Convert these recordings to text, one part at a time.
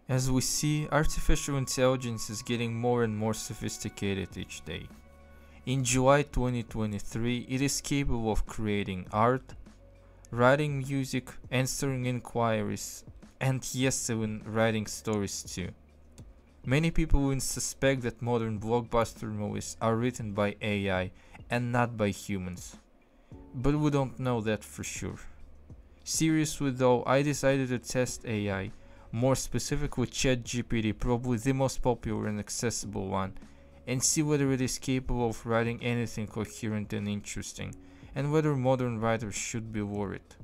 As we see, artificial intelligence is getting more and more sophisticated each day. In July 2023, it is capable of creating art, writing music, answering inquiries, and yes, even writing stories too. Many people will suspect that modern blockbuster movies are written by AI and not by humans, but we don't know that for sure. Seriously though, I decided to test AI, more specifically ChatGPT, probably the most popular and accessible one, and see whether it is capable of writing anything coherent and interesting, and whether modern writers should be worried.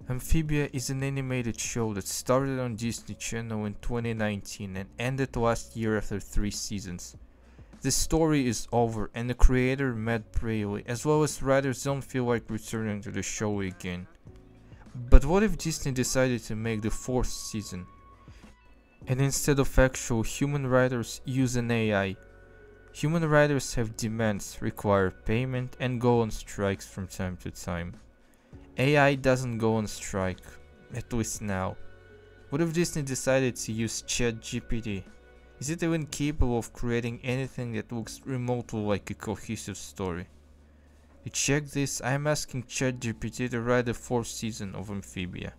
Amphibia is an animated show that started on Disney Channel in 2019 and ended last year after 3 seasons. The story is over and the creator Matt Braley as well as writers don't feel like returning to the show again. But what if Disney decided to make the 4th season? And instead of actual human writers, use an AI. Human writers have demands, require payment, and go on strikes from time to time. AI doesn't go on strike, at least now. What if Disney decided to use ChatGPT? Is it even capable of creating anything that looks remotely like a cohesive story? To check this, I am asking ChatGPT to write the 4th season of Amphibia.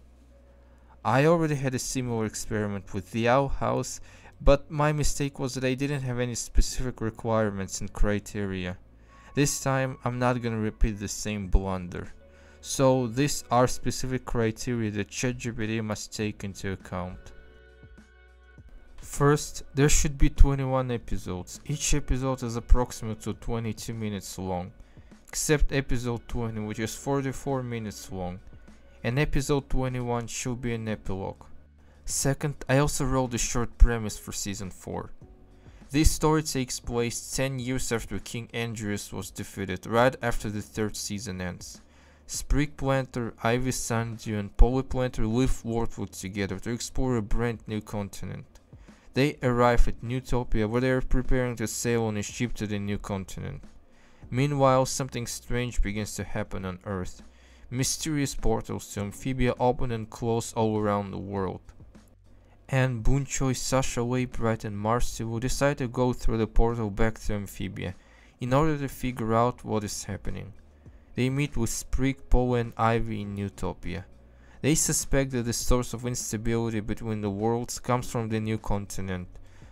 I already had a similar experiment with the Owl House, but my mistake was that I didn't have any specific requirements and criteria. This time, I'm not gonna repeat the same blunder. So these are specific criteria that ChatGPT must take into account. First, there should be 21 episodes. Each episode is approximately 22 minutes long, except episode 20, which is 44 minutes long, and episode 21 should be an epilogue. Second, I also wrote a short premise for season 4. This story takes place 10 years after King Andreas was defeated, right after the 3rd season ends. Sprig Planter, Ivy Sandew, and Polly Planter leave Worldwood together to explore a brand new continent. They arrive at Newtopia where they are preparing to sail on a ship to the new continent. Meanwhile, something strange begins to happen on Earth. Mysterious portals to Amphibia open and close all around the world. Anne, Boonchoi, Sasha, Laybright, and Marcy will decide to go through the portal back to Amphibia in order to figure out what is happening. They meet with Sprig, Poe, and Ivy in Newtopia. They suspect that the source of instability between the worlds comes from the new continent,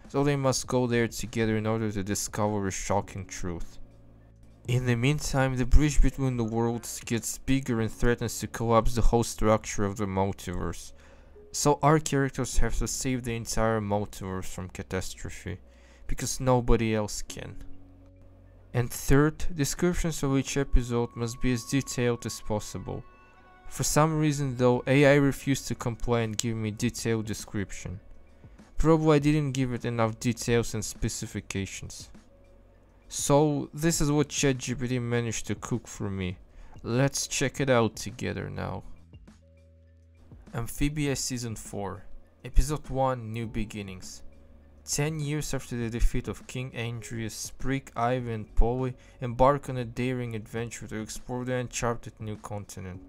so they must go there together in order to discover a shocking truth. In the meantime, the bridge between the worlds gets bigger and threatens to collapse the whole structure of the multiverse, so our characters have to save the entire multiverse from catastrophe, because nobody else can. And third, descriptions of each episode must be as detailed as possible. For some reason though, AI refused to comply and give me detailed description. Probably I didn't give it enough details and specifications. So this is what ChatGPT managed to cook for me. Let's check it out together now. Amphibia Season 4, Episode 1, New Beginnings. 10 years after the defeat of King Andreas, Sprig, Ivy, and Polly embark on a daring adventure to explore the uncharted new continent.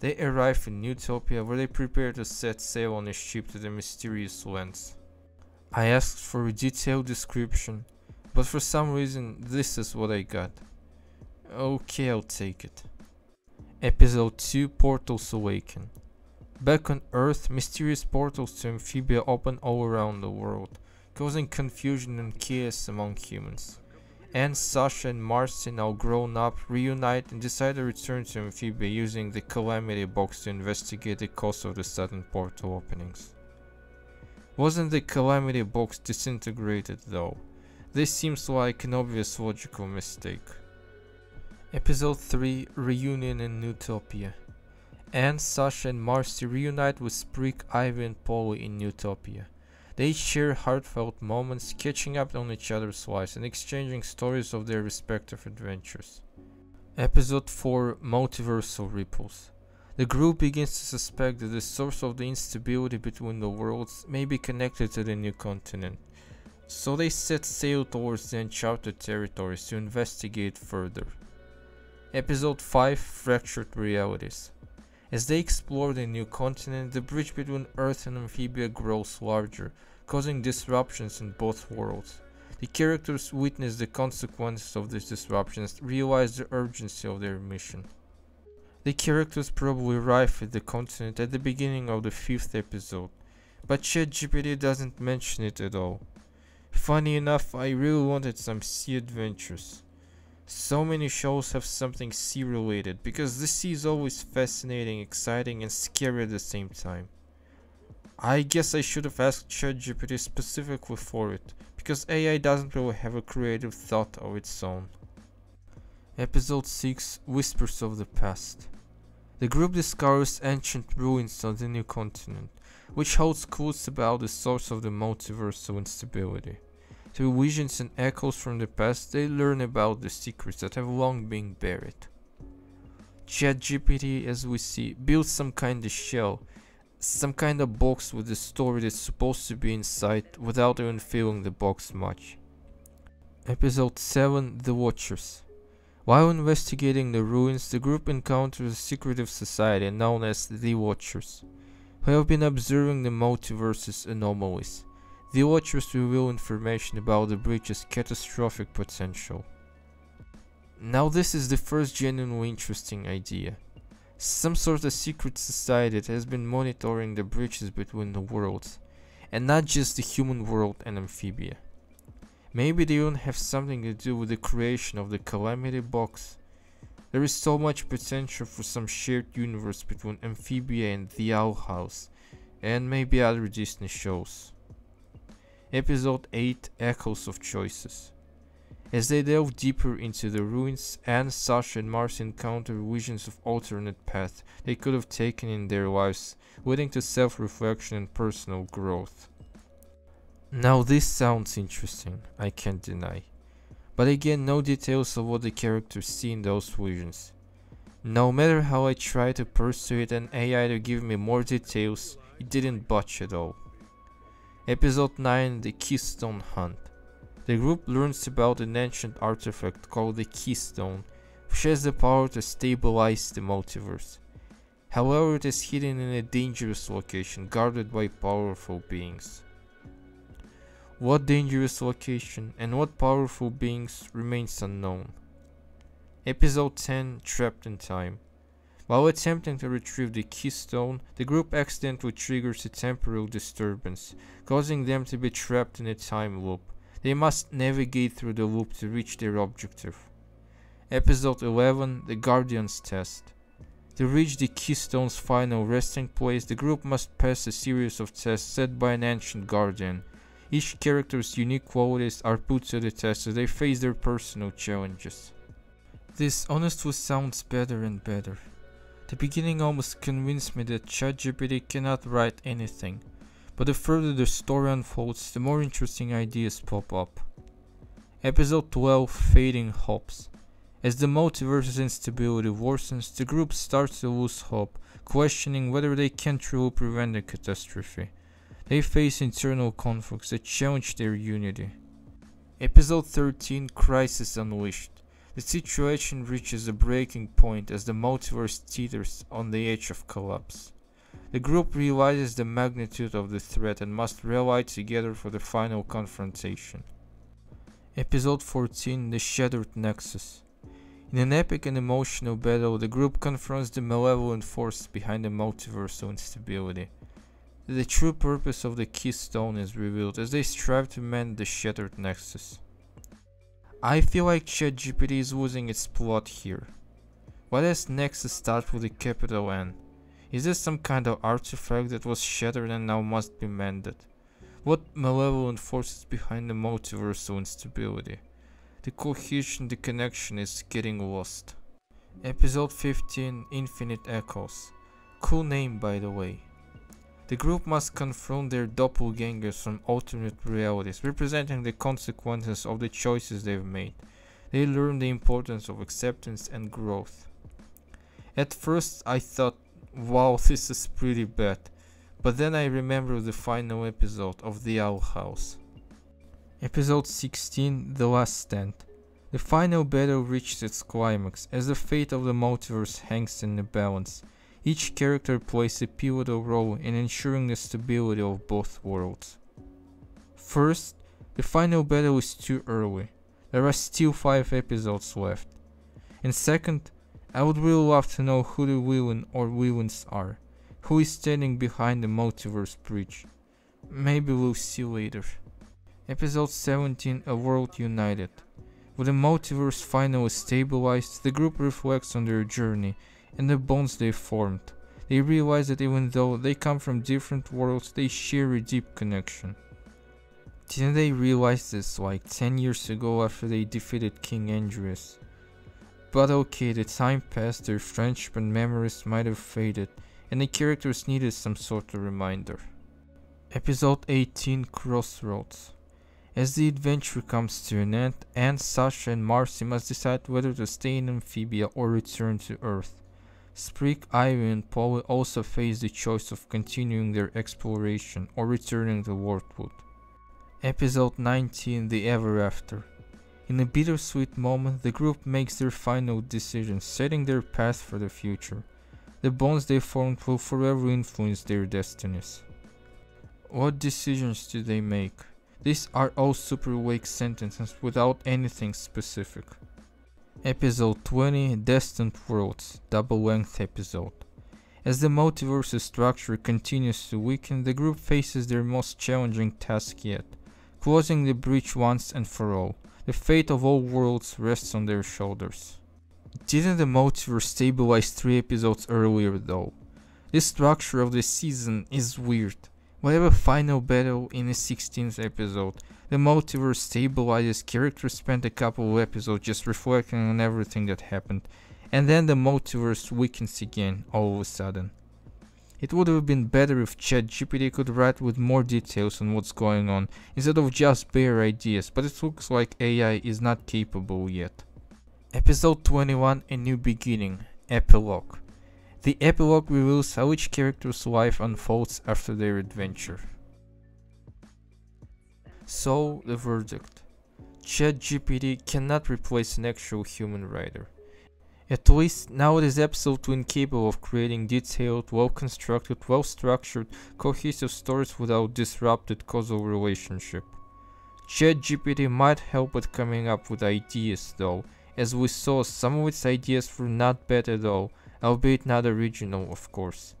They arrive in Newtopia where they prepare to set sail on a ship to the mysterious lands. I asked for a detailed description, but for some reason this is what I got. Okay, I'll take it. Episode 2, Portals Awaken. Back on Earth, mysterious portals to Amphibia open all around the world, causing confusion and chaos among humans. Anne, Sasha, and Marcy, now grown up, reunite and decide to return to Amphibia using the Calamity Box to investigate the cause of the sudden portal openings. Wasn't the Calamity Box disintegrated though? This seems like an obvious logical mistake. Episode 3, Reunion in Newtopia. Anne, Sasha, and Marcy reunite with Sprig, Ivy, and Polly in Newtopia. They share heartfelt moments, catching up on each other's lives and exchanging stories of their respective adventures. Episode 4, Multiversal Ripples. The group begins to suspect that the source of the instability between the worlds may be connected to the new continent, so they set sail towards the uncharted territories to investigate further. Episode 5, Fractured Realities. As they explore the new continent, the bridge between Earth and Amphibia grows larger, causing disruptions in both worlds. The characters witness the consequences of these disruptions, realize the urgency of their mission. The characters probably arrive at the continent at the beginning of the 5th episode, but ChatGPT doesn't mention it at all. Funny enough, I really wanted some sea adventures. So many shows have something sea related, because the sea is always fascinating, exciting and scary at the same time. I guess I should have asked ChatGPT specifically for it, because AI doesn't really have a creative thought of its own. Episode 6, Whispers of the Past. The group discovers ancient ruins on the new continent, which holds clues about the source of the multiversal instability. Through visions and echoes from the past, they learn about the secrets that have long been buried. ChatGPT, as we see, builds some kind of shell, some kind of box with the story that's supposed to be inside without even filling the box much. Episode 7, The Watchers. While investigating the ruins, the group encounters a secretive society known as the Watchers, who have been observing the multiverse's anomalies. The Watchers reveal information about the bridge's catastrophic potential. Now this is the first genuinely interesting idea. Some sort of secret society that has been monitoring the bridges between the worlds, and not just the human world and Amphibia. Maybe they don't have something to do with the creation of the Calamity Box. There is so much potential for some shared universe between Amphibia and the Owl House, and maybe other Disney shows. Episode 8, Echoes of Choices. As they delve deeper into the ruins, Anne, Sasha and Marcy encounter visions of alternate paths they could have taken in their lives, leading to self-reflection and personal growth. Now this sounds interesting, I can't deny. But again, no details of what the characters see in those visions. No matter how I tried to persuade an AI to give me more details, it didn't budge at all. Episode 9, The Keystone Hunt. The group learns about an ancient artifact called the Keystone, which has the power to stabilize the multiverse. However, it is hidden in a dangerous location, guarded by powerful beings. What dangerous location and what powerful beings remains unknown. Episode 10, Trapped in Time. While attempting to retrieve the Keystone, the group accidentally triggers a temporal disturbance, causing them to be trapped in a time loop. They must navigate through the loop to reach their objective. Episode 11, The Guardian's Test. To reach the Keystone's final resting place, the group must pass a series of tests set by an ancient guardian. Each character's unique qualities are put to the test as they face their personal challenges. This honestly sounds better and better. The beginning almost convinced me that ChatGPT cannot write anything, but the further the story unfolds, the more interesting ideas pop up. Episode 12, Fading Hopes. As the multiverse's instability worsens, the group starts to lose hope, questioning whether they can truly prevent the catastrophe. They face internal conflicts that challenge their unity. Episode 13, Crisis Unleashed. The situation reaches a breaking point as the multiverse teeters on the edge of collapse. The group realizes the magnitude of the threat and must rally together for the final confrontation. Episode 14, The Shattered Nexus. In an epic and emotional battle, the group confronts the malevolent force behind the multiversal instability. The true purpose of the Keystone is revealed as they strive to mend the Shattered Nexus. I feel like ChatGPT is losing its plot here. Why does Nexus start with a capital N? Is this some kind of artifact that was shattered and now must be mended? What malevolent force is behind the multiversal instability? The cohesion, the connection is getting lost. Episode 15, Infinite Echoes. Cool name, by the way. The group must confront their doppelgangers from alternate realities, representing the consequences of the choices they've made. They learn the importance of acceptance and growth. At first I thought, wow, this is pretty bad, but then I remembered the final episode of The Owl House. Episode 16, The Last Stand. The final battle reaches its climax, as the fate of the multiverse hangs in the balance. Each character plays a pivotal role in ensuring the stability of both worlds. First, the final battle is too early. There are still 5 episodes left. And second, I would really love to know who the villain or villains are. Who is standing behind the multiverse breach. Maybe we'll see later. Episode 17, A World United. With the multiverse finally stabilized, the group reflects on their journey and the bonds they formed. They realize that even though they come from different worlds, they share a deep connection. Didn't they realize this like 10 years ago after they defeated King Andreas? But okay, the time passed, their friendship and memories might have faded, and the characters needed some sort of reminder. Episode 18, Crossroads. As the adventure comes to an end, Anne, Sasha and Marcy must decide whether to stay in Amphibia or return to Earth. Sprig, Ivy and Polly also face the choice of continuing their exploration or returning to Wardwood. Episode 19, The Ever After. In a bittersweet moment, the group makes their final decision, setting their path for the future. The bonds they formed will forever influence their destinies. What decisions do they make? These are all super vague sentences without anything specific. Episode 20, Destined Worlds, double-length episode. As the multiverse's structure continues to weaken, the group faces their most challenging task yet, closing the breach once and for all. The fate of all worlds rests on their shoulders. Didn't the multiverse stabilize 3 episodes earlier though? The structure of the season is weird. We have a final battle in the 16th episode. The multiverse stabilizes, characters spend a couple of episodes just reflecting on everything that happened, and then the multiverse weakens again all of a sudden. It would have been better if ChatGPT could write with more details on what's going on, instead of just bare ideas, but it looks like AI is not capable yet. Episode 21, A New Beginning, Epilogue. The epilogue reveals how each character's life unfolds after their adventure. So, the verdict. ChatGPT cannot replace an actual human writer. At least now it is absolutely incapable of creating detailed, well-constructed, well-structured, cohesive stories without disrupted causal relationship. ChatGPT might help with coming up with ideas though, as we saw some of its ideas were not bad at all, albeit not original of course.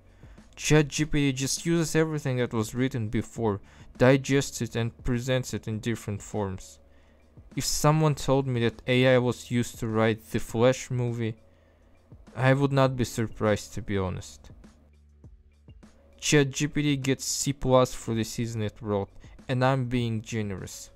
ChatGPT just uses everything that was written before, digests it and presents it in different forms. If someone told me that AI was used to write the Flash movie, I would not be surprised to be honest. ChatGPT gets C+ for the season it wrote, and I'm being generous.